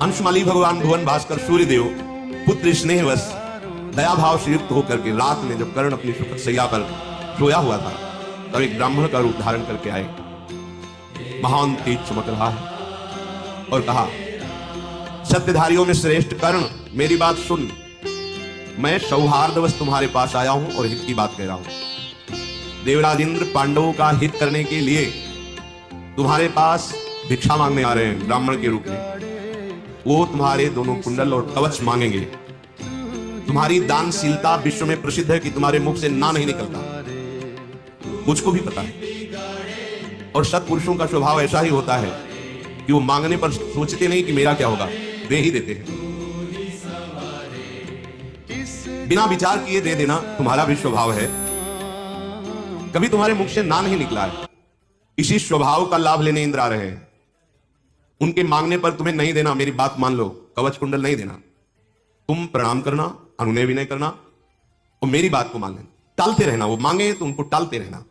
अंशमाली भगवान भुवन भास्कर सूर्यदेव पुत्र स्नेहवश दया भाव से युक्त होकर के रात में जब कर्ण अपनी सुखद सैया पर सोया हुआ था तब एक ब्राह्मण का रूप धारण करके आए। महान तेज चमक रहा है और कहा, सत्यधारियों में श्रेष्ठ कर्ण, मेरी बात सुन। मैं सौहार्दवश तुम्हारे पास आया हूं और हित की बात कह रहा हूं। देवराज इंद्र पांडवों का हित करने के लिए तुम्हारे पास भिक्षा मांगने आ रहे हैं ब्राह्मण के रूप में। वो तुम्हारे दोनों कुंडल और कवच मांगेंगे। तुम्हारी दानशीलता विश्व में प्रसिद्ध है कि तुम्हारे मुख से ना नहीं निकलता, मुझको भी पता है। और सत्पुरुषों का स्वभाव ऐसा ही होता है कि वो मांगने पर सोचते नहीं कि मेरा क्या होगा, दे ही देते हैं। बिना विचार किए दे देना तुम्हारा भी स्वभाव है। कभी तुम्हारे मुख से ना नहीं निकला है। इसी स्वभाव का लाभ लेने इंद्र आ रहे हैं। उनके मांगने पर तुम्हें नहीं देना, मेरी बात मान लो, कवच कुंडल नहीं देना। तुम प्रणाम करना, अनुनय विनय करना और मेरी बात को मान लेना। टालते रहना, वो मांगे तो उनको टालते रहना।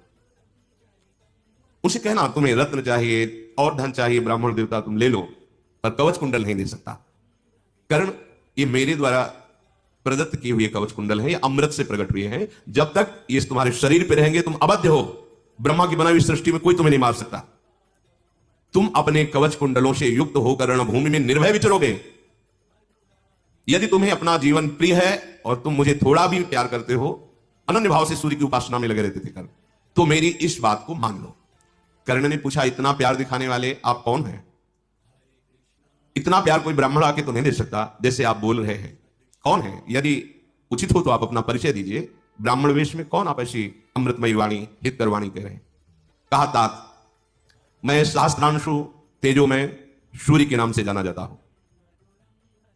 उसे कहना तुम्हें रत्न चाहिए और धन चाहिए, ब्राह्मण देवता तुम ले लो, पर कवच कुंडल नहीं दे सकता। कर्ण, ये मेरे द्वारा प्रदत्त किए हुए कवच कुंडल है, ये अमृत से प्रकट हुए हैं। जब तक ये तुम्हारे शरीर पे रहेंगे तुम अबद्ध हो। ब्रह्मा की बनाई हुई सृष्टि में कोई तुम्हें नहीं मार सकता। तुम अपने कवच कुंडलों से युक्त होकर रणभूमि में निर्भय विचरोगे। यदि तुम्हें अपना जीवन प्रिय है और तुम मुझे थोड़ा भी प्यार करते हो, अनन्य भाव से सूर्य की उपासना में लगे रहते थे कर्ण, तो मेरी इस बात को मान लो। कर्ण ने पूछा, इतना प्यार दिखाने वाले आप कौन हैं? इतना प्यार कोई ब्राह्मण आके तो नहीं दे सकता जैसे आप बोल रहे हैं। कौन है? यदि उचित हो तो आप अपना परिचय दीजिए। ब्राह्मण वेश में कौन आप ऐसी अमृतमयी वाणी, हितकर वाणी कह रहे हैं? कहा, तात, मैं सहस्त्रांशु तेजो में सूर्य के नाम से जाना जाता हूं।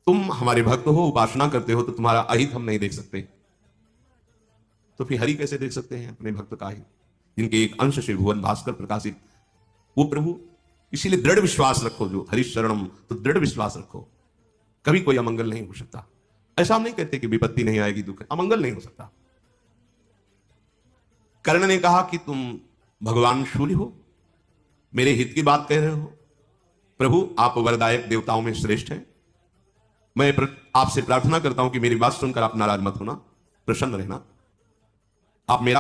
तुम हमारे भक्त हो, उपासना करते हो, तो तुम्हारा अहित हम नहीं देख सकते। तो फिर हरि कैसे देख सकते हैं अपने भक्त का हित, जिनके एक अंश से भुवन भास्कर प्रकाशित वो प्रभु। इसीलिए दृढ़ विश्वास रखो, जो हरि शरणम, तो दृढ़ विश्वास रखो। कभी कोई अमंगल नहीं हो सकता। ऐसा हम नहीं कहते कि विपत्ति नहीं आएगी, दुख, अमंगल नहीं हो सकता। कर्ण ने कहा कि तुम भगवान सूर्य हो, मेरे हित की बात कह रहे हो। प्रभु, आप वरदायक देवताओं में श्रेष्ठ हैं। मैं आपसे प्रार्थना करता हूं कि मेरी बात सुनकर आप नाराज मत होना, प्रसन्न रहना। आप मेरा